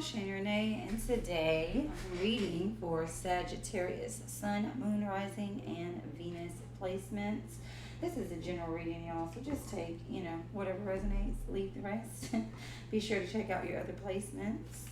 Shane Renee, and today I'm reading for Sagittarius, Sun, Moon, Rising, and Venus placements. This is a general reading, y'all, so just take, whatever resonates, leave the rest. Be sure to check out your other placements.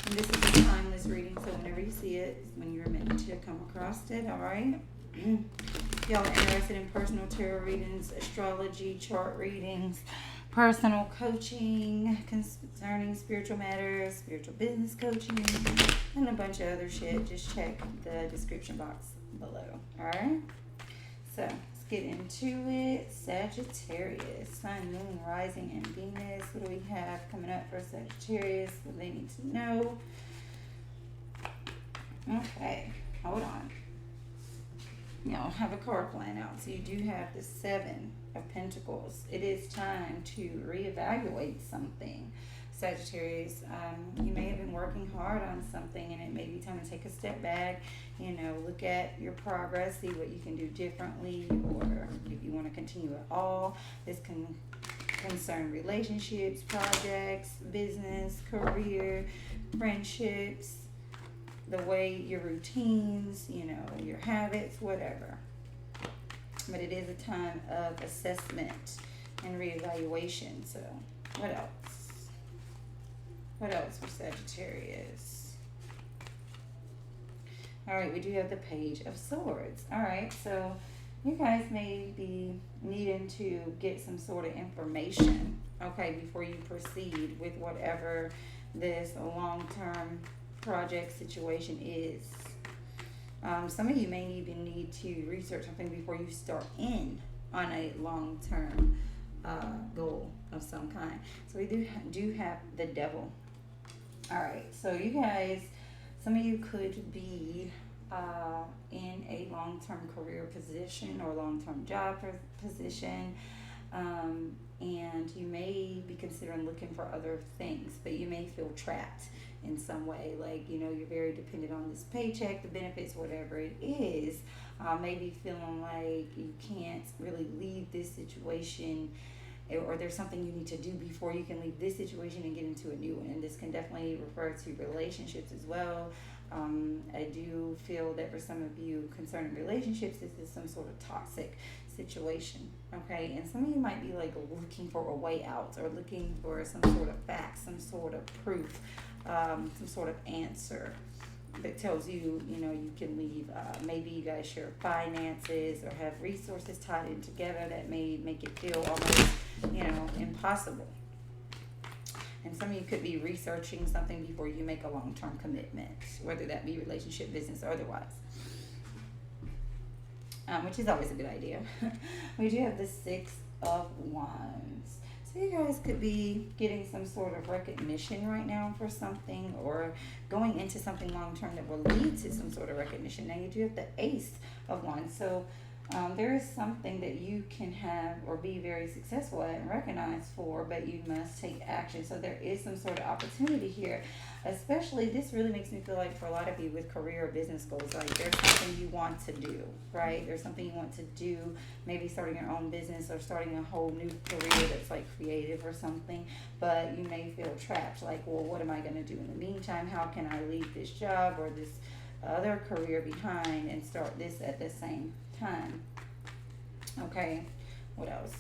And this is a timeless reading, so whenever you see it, is when you're meant to come across it, all right? If y'all are interested in personal tarot readings, astrology, chart readings, personal coaching concerning spiritual matters, spiritual business coaching, and a bunch of other shit, just check the description box below. Alright? So, let's get into it. Sagittarius, Sun, Moon, Rising, and Venus. What do we have coming up for Sagittarius? What they need to know? Okay, hold on. Y'all have a card plan out. So you do have the Seven of Pentacles. It is time to reevaluate something, Sagittarius. You may have been working hard on something, and it may be time to take a step back. Look at your progress, see what you can do differently, or if you want to continue at all. This can concern relationships, projects, business, career, friendships, the way your routines, your habits, whatever. But it is a time of assessment and reevaluation. So, what else? What else for Sagittarius? All right, we do have the Page of Swords. All right, so you guys may be needing to get some sort of information, okay, before you proceed with whatever this long-term project situation is. Some of you may even need to research something before you start in on a long-term goal of some kind. So we do have the Devil. All right, so you guys, some of you could be in a long-term career position or long-term job position, and you may be considering looking for other things, but you may feel trapped in some way, like you're very dependent on this paycheck, the benefits, whatever it is. Maybe feeling like you can't really leave this situation, or there's something you need to do before you can leave this situation and get into a new one. And this can definitely refer to relationships as well. I do feel that for some of you concerning relationships, this is some sort of toxic situation, okay? And some of you might be like looking for a way out, or looking for some sort of fact, some sort of proof, some sort of answer that tells you, you can leave. Maybe you guys share finances or have resources tied in together that may make it feel almost, impossible. And some of you could be researching something before you make a long-term commitment, whether that be relationship, business, or otherwise. Which is always a good idea. We do have the Six of Wands. So you guys could be getting some sort of recognition right now for something, or going into something long-term that will lead to some sort of recognition. Now you do have the Ace of Wands. So there is something that you can have or be very successful at and recognized for, but you must take action. So there is some sort of opportunity here. Especially, this really makes me feel like for a lot of you with career or business goals, like there's something you want to do, right? There's something you want to do, maybe starting your own business or starting a whole new career that's like creative or something, but you may feel trapped, like, well, what am I going to do in the meantime? How can I leave this job or this other career behind and start this at the same time? Okay, what else?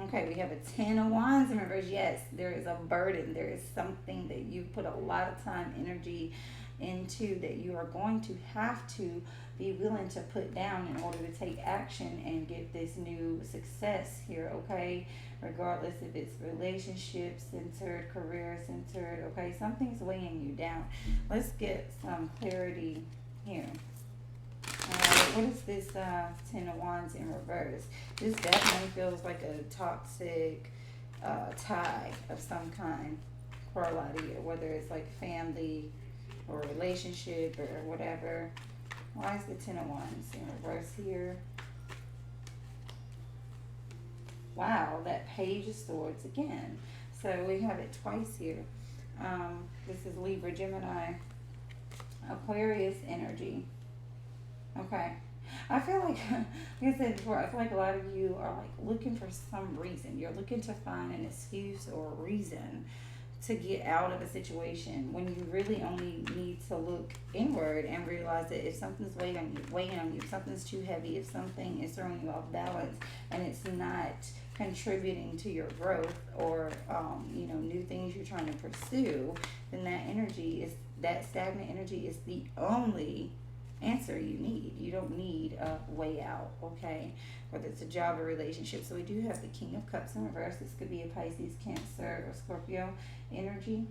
Okay, we have a Ten of Wands in reverse. Yes, there is a burden. There is something that you put a lot of time, energy into that you are going to have to be willing to put down in order to take action and get this new success here, okay? Regardless if it's relationship centered, career centered, okay? Something's weighing you down. Let's get some clarity here. What is this Ten of Wands in reverse? This definitely feels like a toxic tie of some kind for a lot of you, whether it's like family or relationship or whatever. Why is the Ten of Wands in reverse here? Wow, that Page of Swords again. So we have it twice here. This is Libra, Gemini, Aquarius energy. Okay. I feel like I said before, I feel like a lot of you are like looking for some reason. You're looking to find an excuse or a reason to get out of a situation when you really only need to look inward and realize that if something's weighing on you, if something's too heavy, if something is throwing you off balance and it's not contributing to your growth or new things you're trying to pursue, then that stagnant energy is the only answer you need. You don't need a way out, okay? Whether it's a job or relationship. So we do have the King of Cups in reverse. This could be a Pisces, Cancer, or Scorpio energy.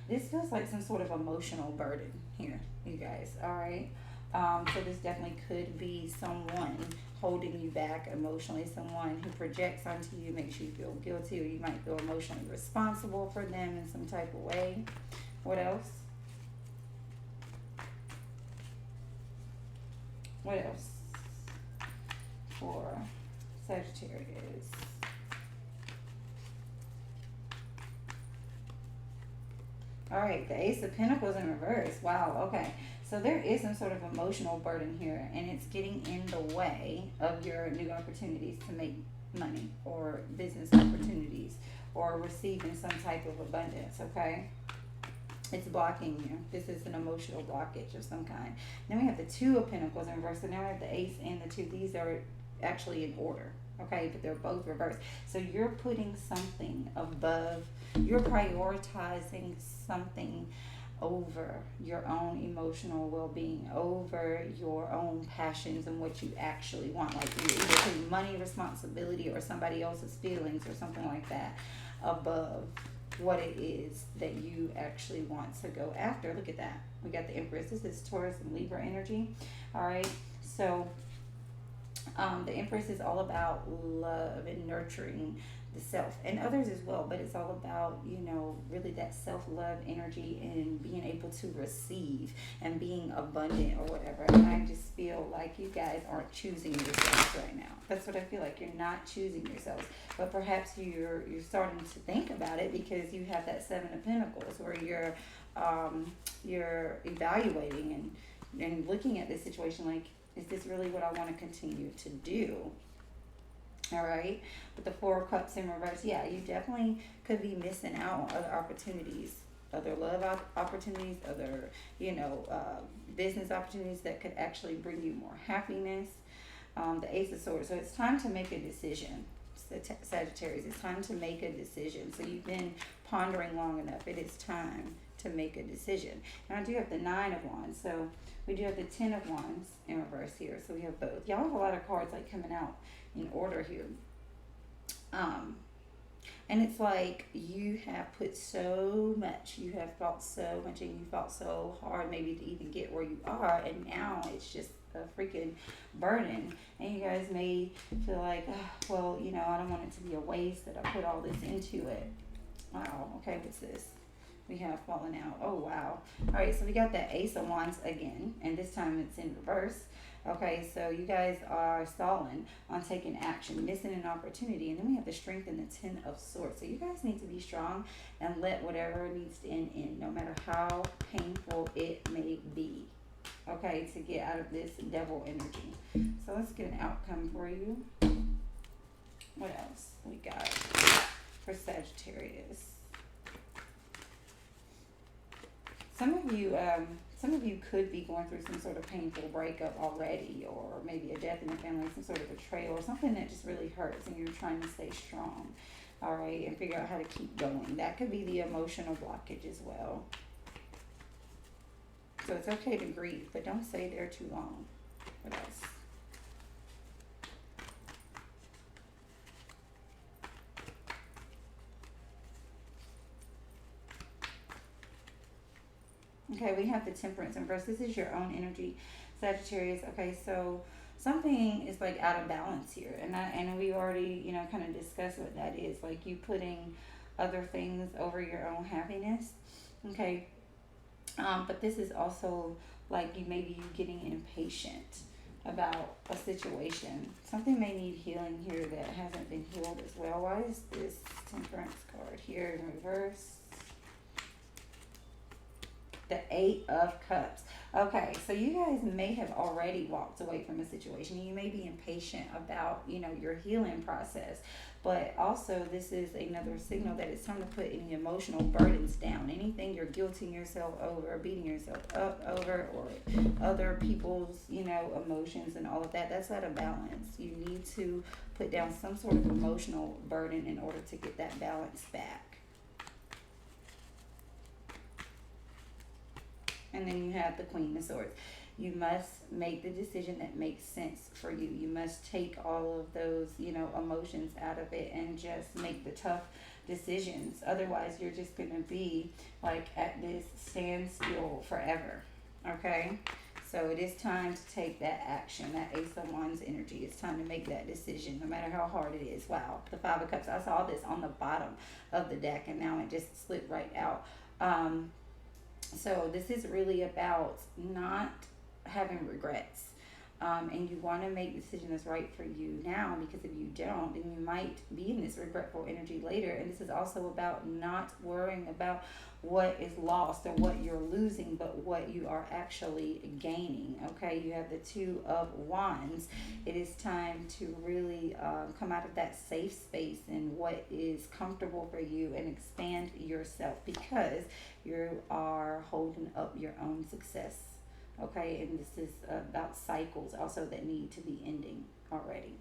This feels like some sort of emotional burden here, you guys, all right? So this definitely could be someone holding you back emotionally, someone who projects onto you, makes you feel guilty, or you might feel emotionally responsible for them in some type of way. What else? What else for Sagittarius? All right, the Ace of Pentacles in reverse. Wow, okay. So there is some sort of emotional burden here, and it's getting in the way of your new opportunities to make money or business opportunities or receiving some type of abundance, okay? It's blocking you. This is an emotional blockage of some kind. Then we have the Two of Pentacles in reverse. So now we have the Ace and the Two. These are actually in order, okay? But they're both reversed. So you're putting something above, you're prioritizing something over your own emotional well-being, over your own passions and what you actually want. Like you're either putting money, responsibility, or somebody else's feelings or something like that above what it is that you actually want to go after. Look at that. We got the Empress. This is Taurus and Libra energy. All right. So the Empress is all about love and nurturing the self and others as well, but it's all about, really that self-love energy and being able to receive and being abundant or whatever. And I just feel like you guys aren't choosing yourselves right now. That's what I feel like. You're not choosing yourselves, but perhaps you're starting to think about it because you have that Seven of Pentacles where you're evaluating and looking at this situation like, is this really what I want to continue to do? All right. With the Four of Cups in reverse, yeah, you definitely could be missing out on other opportunities, other love opportunities, other, business opportunities that could actually bring you more happiness. The Ace of Swords. So it's time to make a decision. Sagittarius, it's time to make a decision. So you've been pondering long enough. It is time to make a decision. Now I do have the Nine of Wands. So we do have the Ten of Wands in reverse here. So we have both. Y'all have a lot of cards like coming out in order here. And it's like you have put so much, you have fought so much, and you fought so hard maybe to even get where you are, and now it's just a freaking burden. And you guys may feel like, oh, well, I don't want it to be a waste that I put all this into it. Wow, okay, what's this? We have fallen out. Oh, wow. All right, so we got that Ace of Wands again, and this time it's in reverse. Okay, so you guys are stalling on taking action, missing an opportunity. And then we have the Strength and the Ten of Swords. So you guys need to be strong and let whatever needs to end in, no matter how painful it may be. Okay, to get out of this devil energy. So let's get an outcome for you. What else we got for Sagittarius? Some of you could be going through some sort of painful breakup already, or maybe a death in the family, some sort of betrayal, or something that just really hurts, and you're trying to stay strong, all right, and figure out how to keep going. That could be the emotional blockage as well. So it's okay to grieve, but don't stay there too long. What else? Okay, we have the Temperance in reverse. This is your own energy, Sagittarius. Okay, so something is like out of balance here, and we already kind of discussed what that is. Like you putting other things over your own happiness. Okay, but this is also like you getting impatient about a situation. Something may need healing here that hasn't been healed as well. Why is this Temperance card here in reverse? The Eight of Cups. Okay, so you guys may have already walked away from a situation. You may be impatient about, your healing process. But also, this is another signal that it's time to put any emotional burdens down. Anything you're guilting yourself over, beating yourself up over, or other people's, emotions and all of that, that's out of balance. You need to put down some sort of emotional burden in order to get that balance back. And then you have the Queen of Swords. You must make the decision that makes sense for you. You must take all of those, emotions out of it and just make the tough decisions. Otherwise, you're just going to be like at this standstill forever. Okay? So it is time to take that action, that Ace of Wands energy. It's time to make that decision, no matter how hard it is. Wow, the Five of Cups. I saw this on the bottom of the deck, and now it just slipped right out. So this is really about not having regrets. And you want to make the decision that's right for you now, because if you don't, then you might be in this regretful energy later. And this is also about not worrying about what is lost or what you're losing, but what you are actually gaining. Okay, you have the Two of Wands. It is time to really come out of that safe space and what is comfortable for you and expand yourself, because you are holding up your own success. Okay, and this is about cycles also that need to be ending already.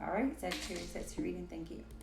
All right, Sagittarius, that's your reading. Thank you.